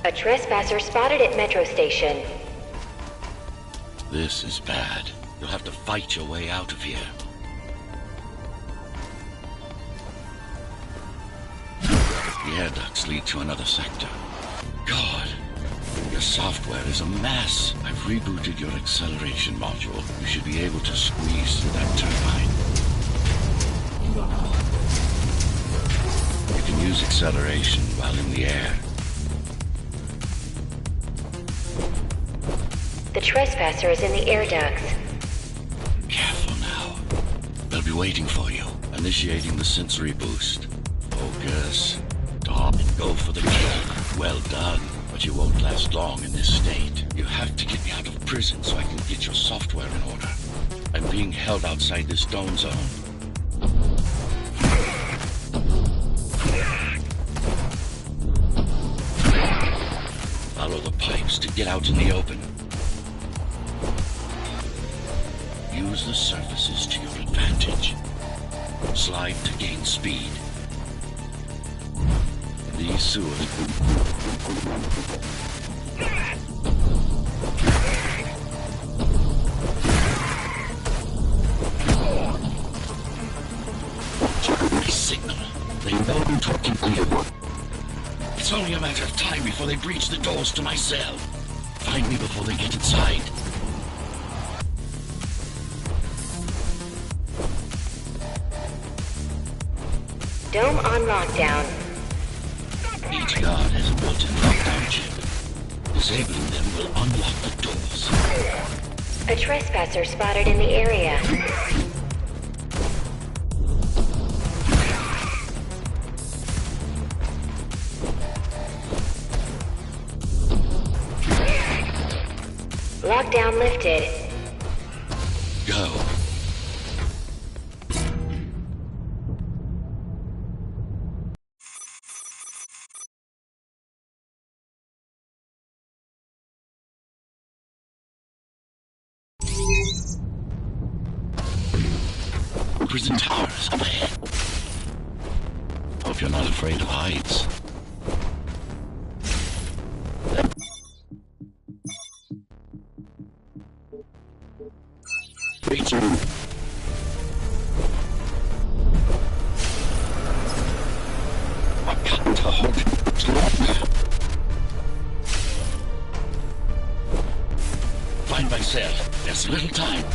A trespasser spotted at Metro Station. This is bad. You'll have to fight your way out of here. The air ducts lead to another sector. God, your software is a mess. I've rebooted your acceleration module. You should be able to squeeze through that turbine. You can use acceleration while in the air. The trespasser is in the air ducts. Careful now. They'll be waiting for you. Initiating the sensory boost. Focus. Stop and go for the kill. Well done. But you won't last long in this state. You have to get me out of prison so I can get your software in order. I'm being held outside this dome zone. Follow the pipes to get out in the open. Use the surfaces to your advantage. Slide to gain speed. These sewers... My signal. They know I'm talking to you. It's only a matter of time before they breach the doors to my cell. Find me before they get inside. Dome on lockdown. Each guard has a built-in lockdown chip. Disabling them will unlock the doors. A trespasser spotted in the area. Lockdown lifted. Go. Prison towers up ahead. Hope you're not afraid of heights. Reach. I've got to hold it longer. Find my cell. There's little time.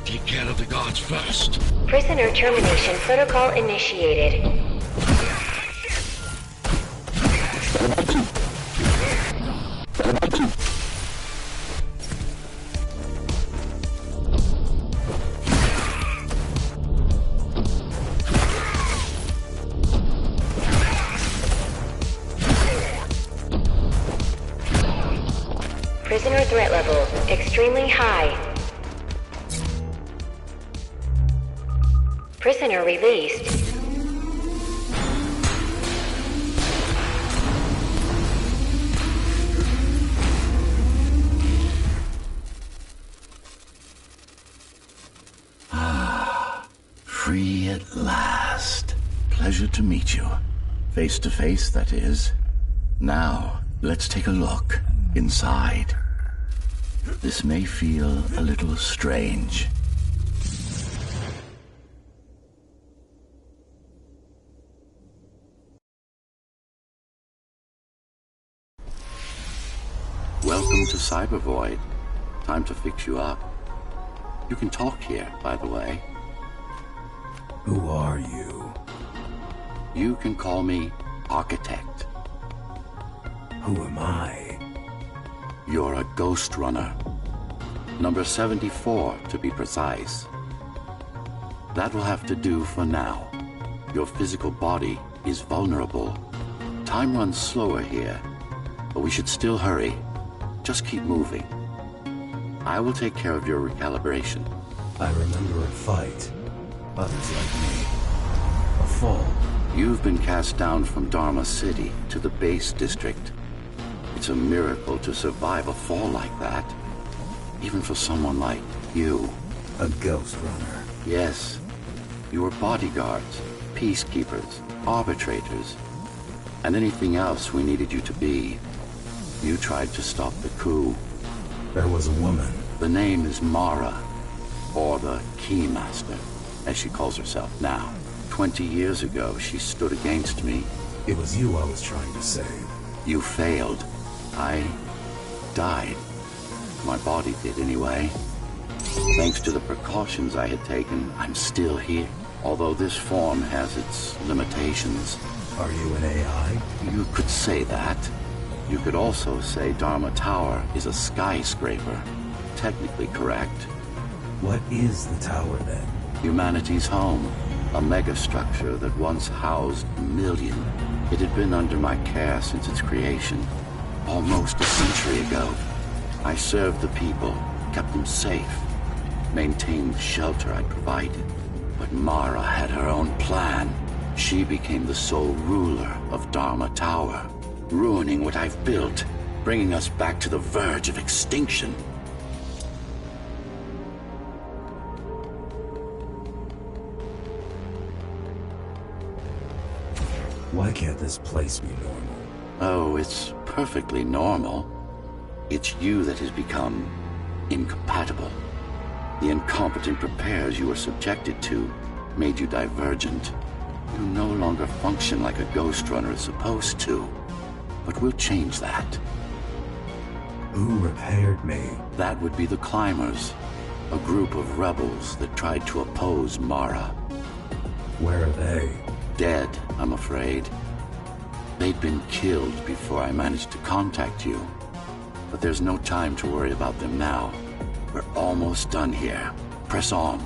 Take care of the guards first. Prisoner termination protocol initiated. Prisoner threat level extremely high. Prisoner released. Free at last. Pleasure to meet you. Face to face, that is. Now, let's take a look inside. This may feel a little strange. Welcome to Cybervoid. Time to fix you up. You can talk here, by the way. Who are you? You can call me Architect. Who am I? You're a Ghostrunner. Number 74, to be precise. That will have to do for now. Your physical body is vulnerable. Time runs slower here, but we should still hurry. Just keep moving. I will take care of your recalibration. I remember a fight. Others like me. A fall. You've been cast down from Dharma City to the base district. It's a miracle to survive a fall like that. Even for someone like you. A Ghostrunner. Yes. You were bodyguards, peacekeepers, arbitrators, and anything else we needed you to be. You tried to stop the coup. There was a woman. The name is Mara, or the Keymaster, as she calls herself now. 20 years ago, she stood against me. It was you I was trying to save. You failed. I died. My body did anyway. Thanks to the precautions I had taken, I'm still here. Although this form has its limitations. Are you an AI? You could say that. You could also say Dharma Tower is a skyscraper. Technically correct. What is the tower then? Humanity's home. A megastructure that once housed a million. It had been under my care since its creation. Almost a century ago. I served the people, kept them safe, maintained the shelter I provided. But Mara had her own plan. She became the sole ruler of Dharma Tower, ruining what I've built, bringing us back to the verge of extinction. Why can't this place be normal? Oh, it's perfectly normal. It's you that has become incompatible. The incompetent repairs you were subjected to made you divergent. You no longer function like a Ghostrunner is supposed to. But we'll change that. Who repaired me? That would be the Climbers, a group of rebels that tried to oppose Mara. Where are they? Dead, I'm afraid. They'd been killed before I managed to contact you. But there's no time to worry about them now. We're almost done here. Press on.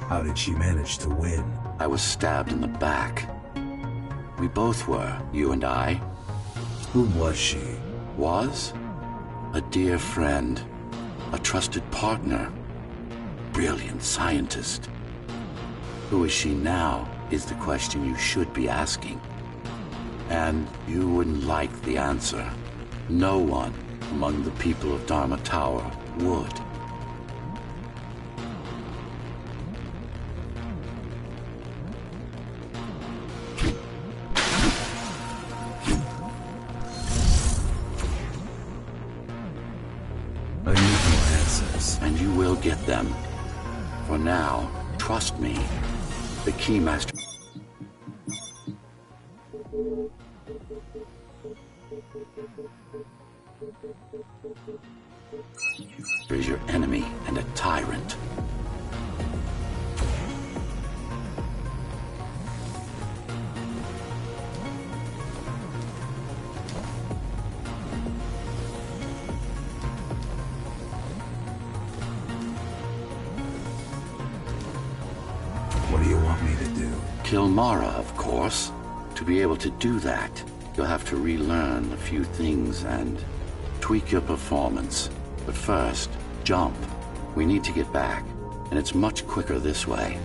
How did she manage to win? I was stabbed in the back. We both were, you and I. Who was she? Was? A dear friend. A trusted partner. Brilliant scientist. Who is she now is the question you should be asking. And you wouldn't like the answer. No one among the people of Dharma Tower would. I need more answers. And you will get them. For now, trust me. The Keymaster is your enemy and a tyrant. kill Mara, of course. To be able to do that, you'll have to relearn a few things and tweak your performance. But first, jump. We need to get back, and it's much quicker this way.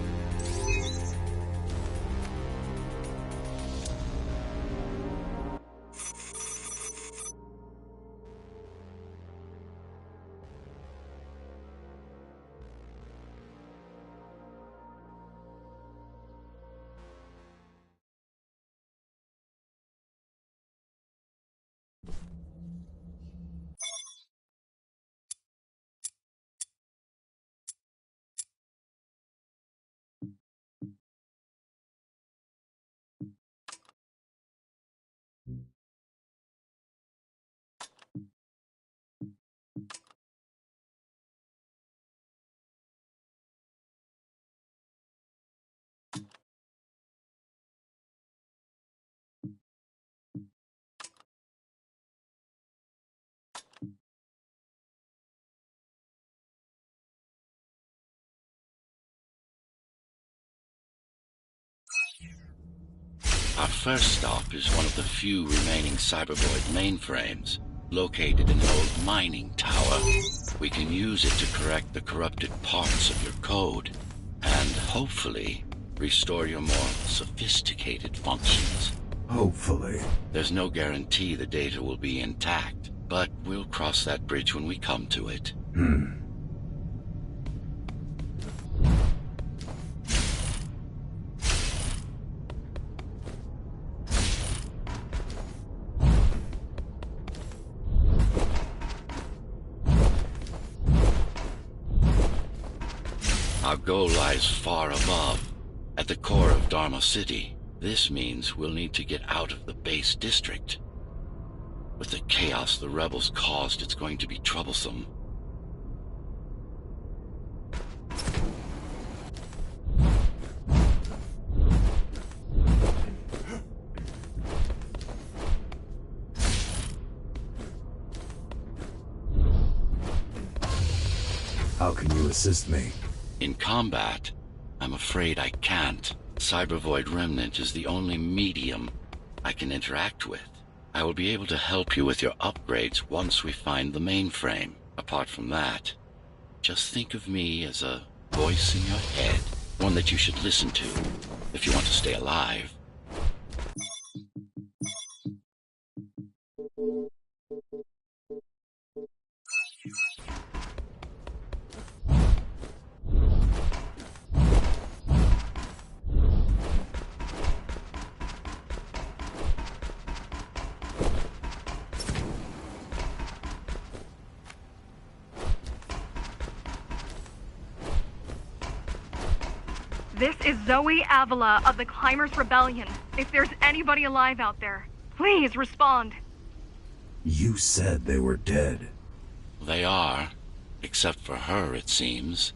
Our first stop is one of the few remaining Cybervoid mainframes, located in an old mining tower. We can use it to correct the corrupted parts of your code, and hopefully restore your more sophisticated functions. Hopefully. There's no guarantee the data will be intact, but we'll cross that bridge when we come to it. Our goal lies far above, at the core of Dharma City. This means we'll need to get out of the base district. With the chaos the rebels caused, it's going to be troublesome. How can you assist me? In combat, I'm afraid I can't. Cybervoid Remnant is the only medium I can interact with. I will be able to help you with your upgrades once we find the mainframe. Apart from that, just think of me as a voice in your head, one that you should listen to if you want to stay alive. This is Zoe Avila of the Climbers Rebellion. If there's anybody alive out there, please respond. You said they were dead. They are, except for her, it seems.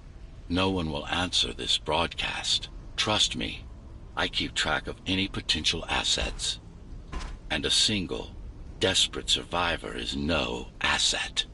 No one will answer this broadcast. Trust me, I keep track of any potential assets. And a single, desperate survivor is no asset.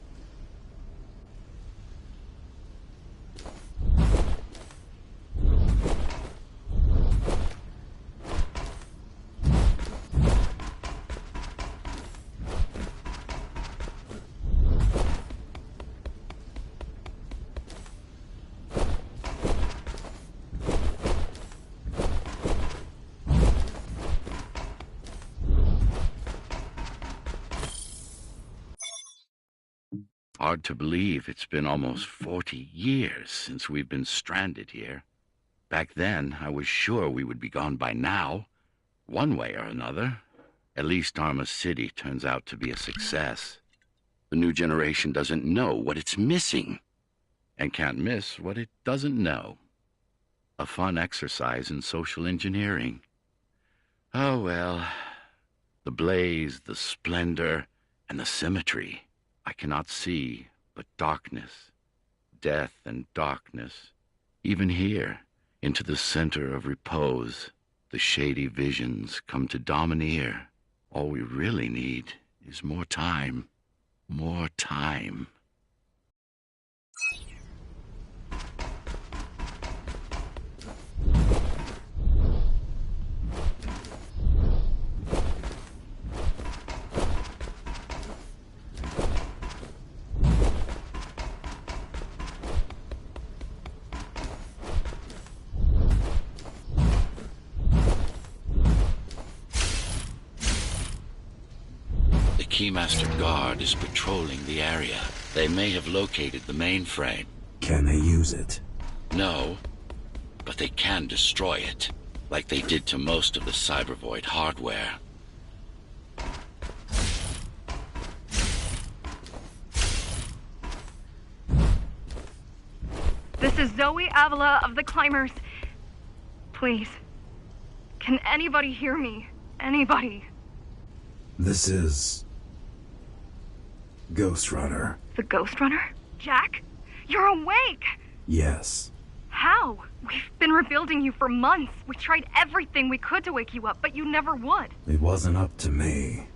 Hard to believe it's been almost 40 years since we've been stranded here. Back then, I was sure we would be gone by now, one way or another. At least Dharma City turns out to be a success. The new generation doesn't know what it's missing, and can't miss what it doesn't know. A fun exercise in social engineering. Oh well, the blaze, the splendor, and the symmetry. I cannot see but darkness, death and darkness. Even here, into the center of repose, the shady visions come to domineer. All we really need is more time. More time. The Keymaster Guard is patrolling the area. They may have located the mainframe. Can they use it? No, but they can destroy it, like they did to most of the Cybervoid hardware. This is Zoe Avila of the Climbers. Please. Can anybody hear me? Anybody? This is... Ghostrunner. The Ghostrunner? Jack? You're awake! Yes. How? We've been rebuilding you for months. We tried everything we could to wake you up, but you never would. It wasn't up to me.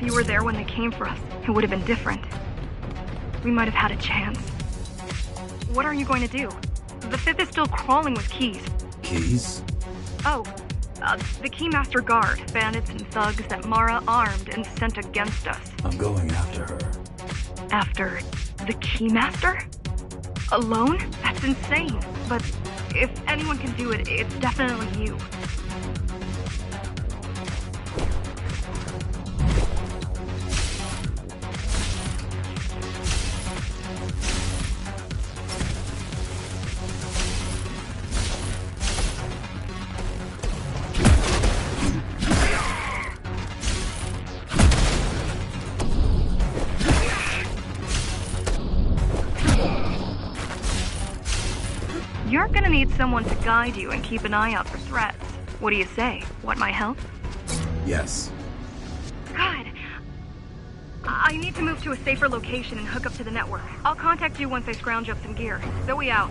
If you were there when they came for us, it would have been different. We might have had a chance. What are you going to do? The Fifth is still crawling with keys. Keys? Oh, the Keymaster Guard, bandits and thugs that Mara armed and sent against us. I'm going after her. After the Keymaster? Alone? That's insane. But if anyone can do it, it's definitely you. You're gonna need someone to guide you and keep an eye out for threats. What do you say? Want my help? Yes. Good. I need to move to a safer location and hook up to the network. I'll contact you once I scrounge up some gear. Zoe out.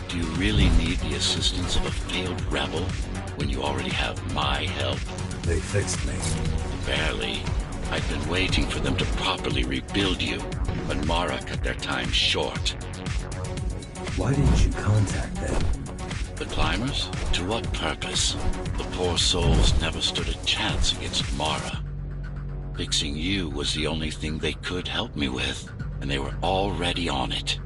Do you really need the assistance of a failed rebel when you already have my help? They fixed me. Barely. I've been waiting for them to properly rebuild you, but Mara cut their time short. Why didn't you contact them? The climbers? To what purpose? The poor souls never stood a chance against Mara. Fixing you was the only thing they could help me with, and they were already on it.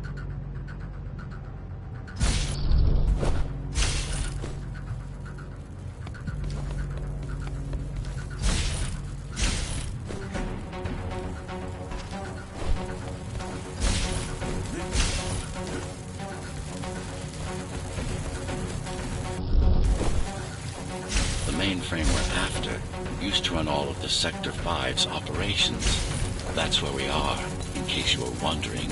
The mainframe we're after used to run all of the Sector 5's operations. That's where we are, in case you were wondering.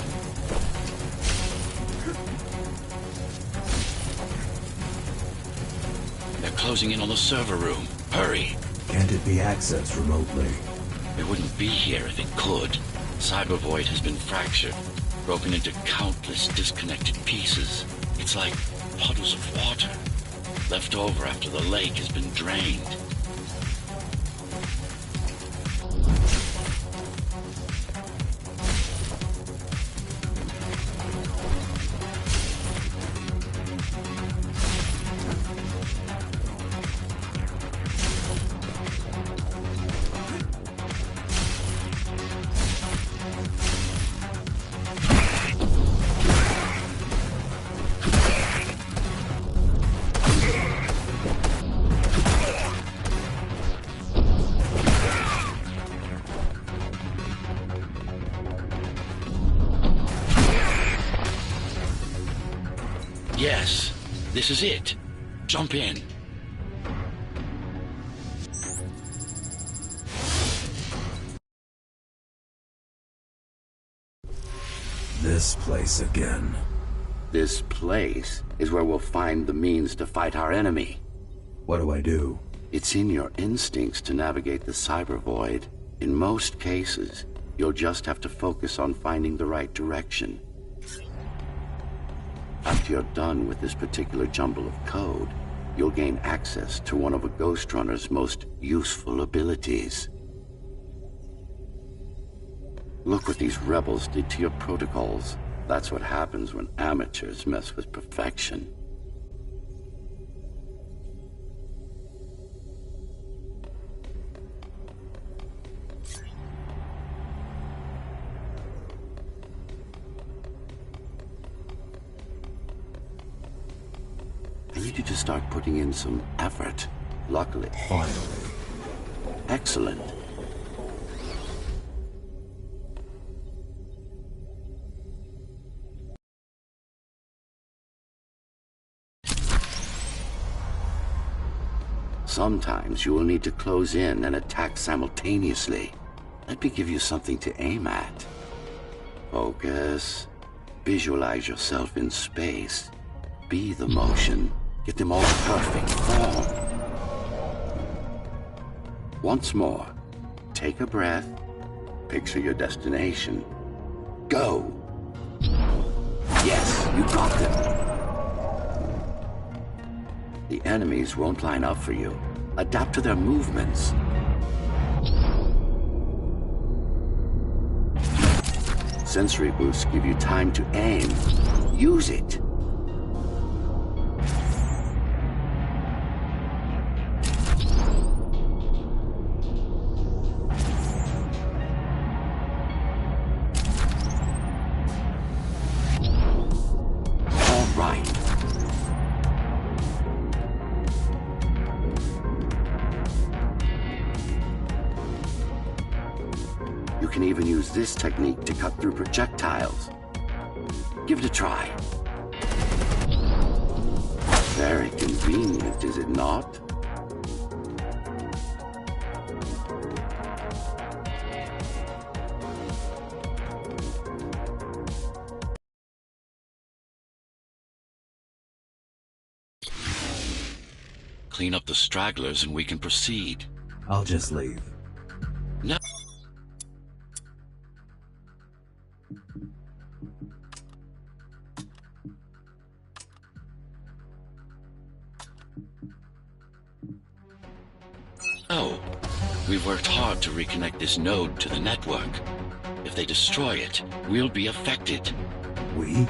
They're closing in on the server room. Hurry! Can't it be accessed remotely? It wouldn't be here if it could. Cybervoid has been fractured, broken into countless disconnected pieces. It's like puddles of water, left over after the lake has been drained. Yes, this is it. Jump in. This place again. This place is where we'll find the means to fight our enemy. What do I do? It's in your instincts to navigate the cyber void. In most cases, you'll just have to focus on finding the right direction. After you're done with this particular jumble of code, you'll gain access to one of a Ghostrunner's most useful abilities. Look what these rebels did to your protocols. That's what happens when amateurs mess with perfection. I need you to start putting in some effort. Luckily. Finally. Excellent. Sometimes you will need to close in and attack simultaneously. Let me give you something to aim at. Focus. Visualize yourself in space. Be the motion. Get them all perfect form. Once more, take a breath. Picture your destination. Go! Yes, you got them. The enemies won't line up for you. Adapt to their movements. Sensory boosts give you time to aim. Use it. You can even use this technique to cut through projectiles. Give it a try. Very convenient, is it not? Clean up the stragglers and we can proceed. I'll just leave. No. Oh, we've worked hard to reconnect this node to the network. If they destroy it, we'll be affected. We?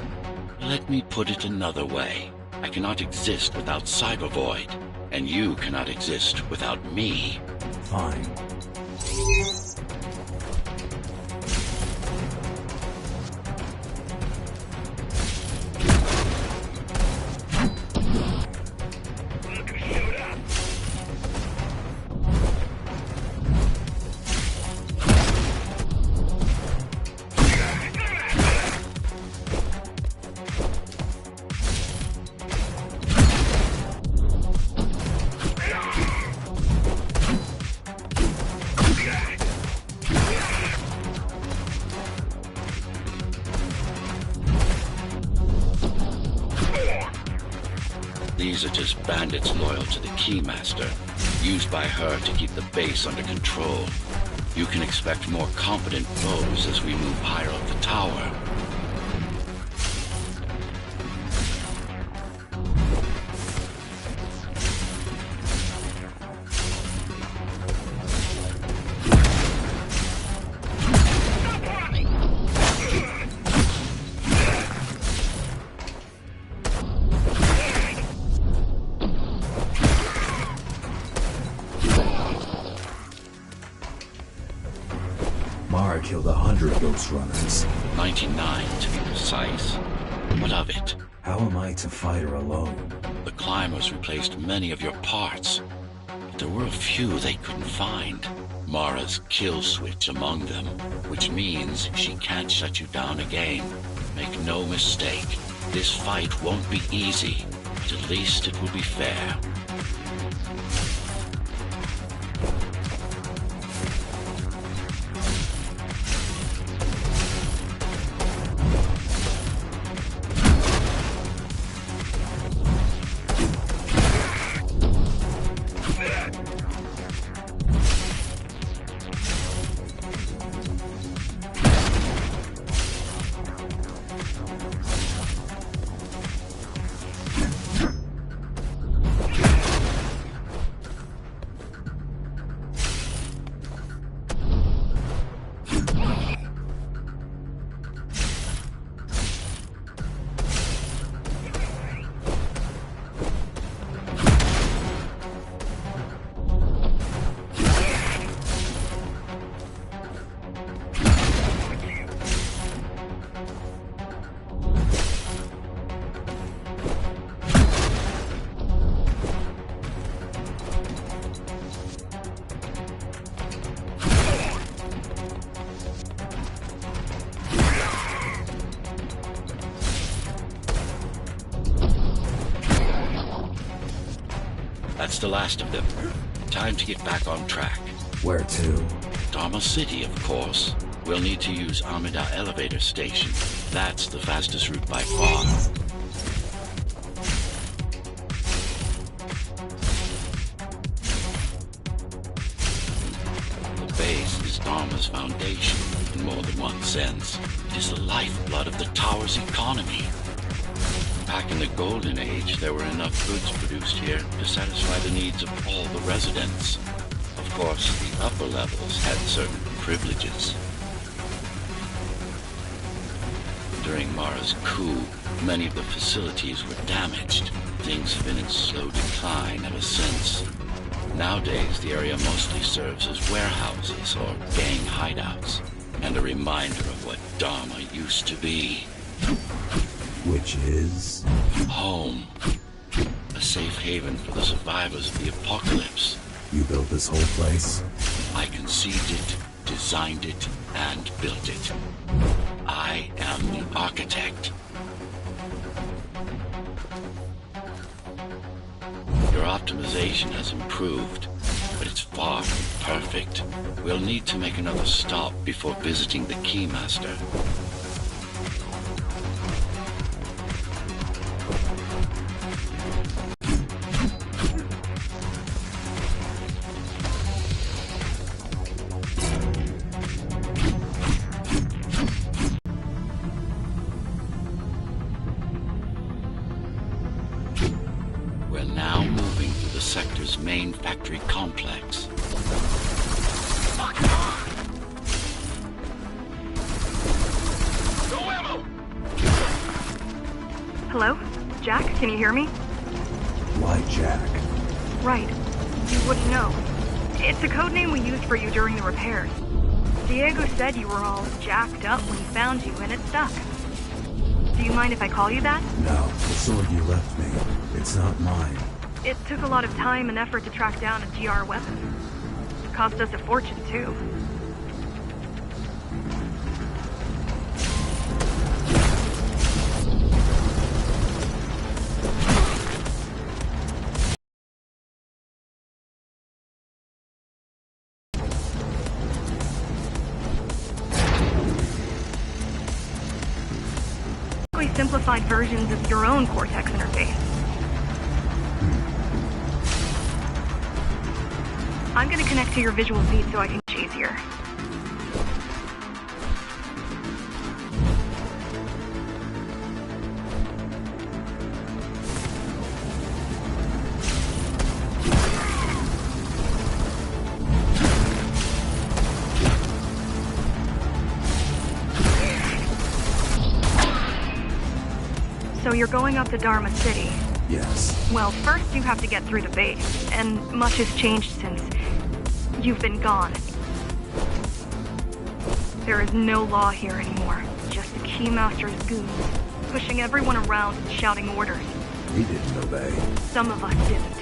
Let me put it another way. I cannot exist without Cyber Void, and you cannot exist without me. Fine. These are just bandits loyal to the Keymaster, used by her to keep the base under control. You can expect more competent foes as we move higher up the tower. Mara killed 100 Ghostrunners. 99 to be precise. What of it? How am I to fight her alone? The climbers replaced many of your parts, but there were a few they couldn't find. Mara's kill switch among them, which means she can't shut you down again. Make no mistake, This fight won't be easy, but at least it will be fair. That's the last of them. Time to get back on track. Where to? Dharma City, of course. We'll need to use Amida Elevator Station. That's the fastest route by far. The base is Dharma's foundation, in more than one sense. It is the lifeblood of the tower's economy. Back in the Golden Age, there were enough goods produced here to satisfy the needs of all the residents. Of course, the upper levels had certain privileges. During Mara's coup, many of the facilities were damaged. Things have been in slow decline ever since. Nowadays, the area mostly serves as warehouses or gang hideouts, and a reminder of what Dharma used to be. Which is? Home. A safe haven for the survivors of the apocalypse. You built this whole place? I conceived it, designed it, and built it. I am the architect. Your optimization has improved, but it's far from perfect. We'll need to make another stop before visiting the Keymaster. We're now moving through the sector's main factory complex. No ammo! Hello? Jack, can you hear me? Why Jack? Right. You wouldn't know. It's a code name we used for you during the repairs. Diego said you were all jacked up when he found you, and it stuck. Do you mind if I call you that? No, the sword you left me. It's not mine. It took a lot of time and effort to track down a GR weapon. It cost us a fortune, too. Simplified versions of your own Cortex interface. I'm gonna connect to your visual feed so I can get easier. So you're going up to Dharma City? Yes. Well, first you have to get through the base, and much has changed since you've been gone. There is no law here anymore, just the Keymaster's goons, pushing everyone around and shouting orders. We didn't obey. Some of us didn't.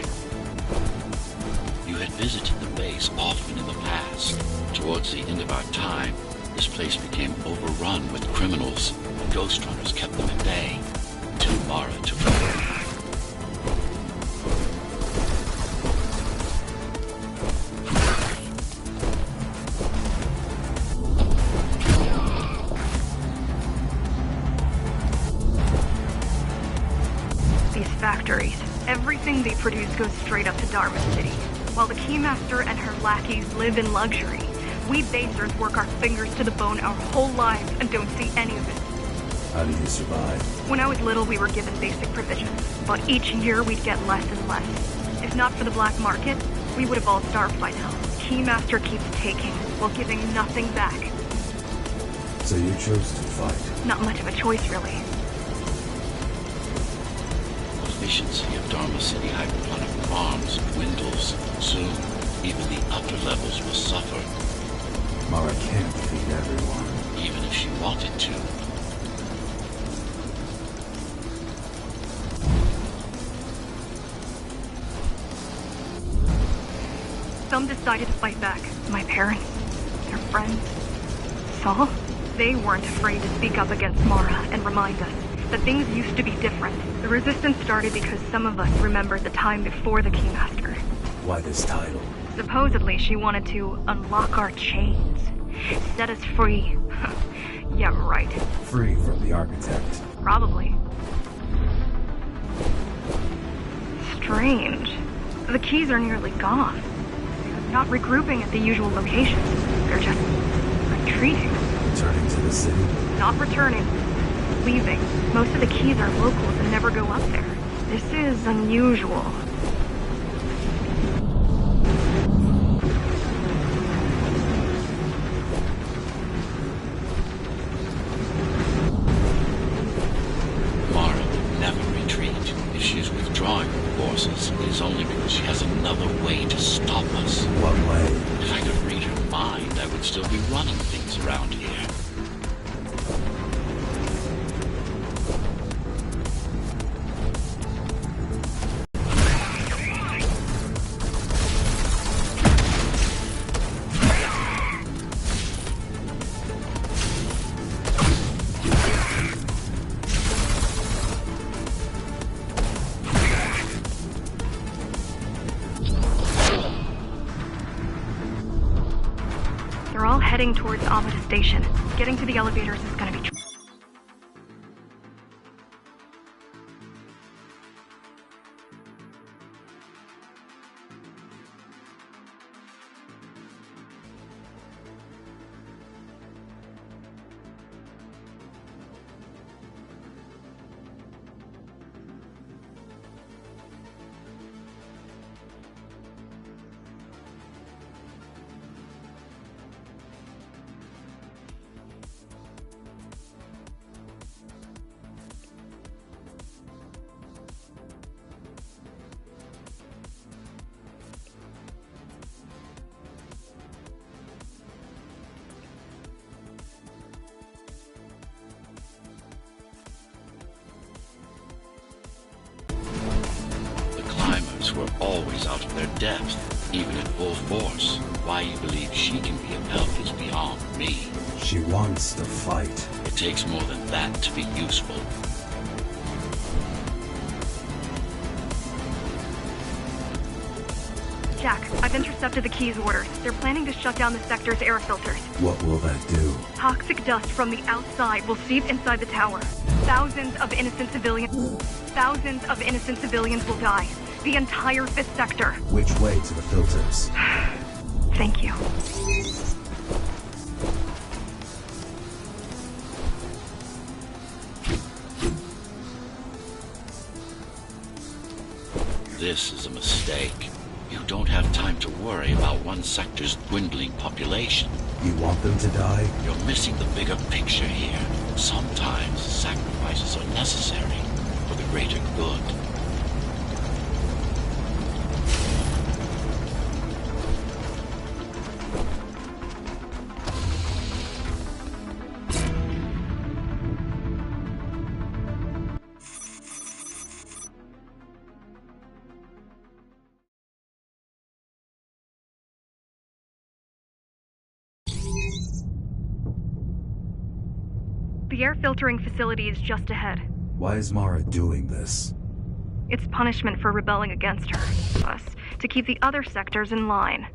You had visited the base often in the past. Towards the end of our time, this place became overrun with criminals. Ghostrunners kept them at bay. Until factories. Everything they produce goes straight up to Dharma City. While the Keymaster and her lackeys live in luxury, we basers work our fingers to the bone our whole lives and don't see any of it. How do you survive? When I was little, we were given basic provisions, but each year we'd get less and less. If not for the black market, we would have all starved by now. Keymaster keeps taking, while giving nothing back. So you chose to fight? Not much of a choice, really. Efficiency of Dharma City hydroponic farms dwindles. Soon, even the upper levels will suffer. Mara can't feed everyone. Even if she wanted to. Some decided to fight back. My parents, their friends, Saul. They weren't afraid to speak up against Mara and remind us that things used to be different. The resistance started because some of us remembered the time before the Keymaster. Why this title? Supposedly, she wanted to unlock our chains, set us free. Yeah, right. Free from the architect. Probably. Strange. The keys are nearly gone. They're not regrouping at the usual locations. They're just retreating. Returning to the city? Not returning. Leaving. Most of the keys are locals and never go up there. This is unusual. Mara would never retreat. If she is withdrawing her forces, it is only because she has another way to stop us. What way? If I could read her mind, I would still be running things around here. They're all heading towards Amida Station. Getting to the elevators is gonna be were always out of their depth, even at full force. Why you believe she can be of help is beyond me. She wants to fight. It takes more than that to be useful. Jack, I've intercepted the Key's orders. They're planning to shut down the sector's air filters. What will that do? Toxic dust from the outside will seep inside the tower. Thousands of innocent civilians will die. The entire 5th sector. Which way to the filters? Thank you. This is a mistake. You don't have time to worry about one sector's dwindling population. You want them to die? You're missing the bigger picture here. Sometimes sacrifices are necessary for the greater good. The air filtering facility is just ahead. Why is Mara doing this? It's punishment for rebelling against her. Us, to keep the other sectors in line.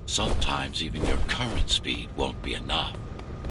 Sometimes even your current speed won't be enough.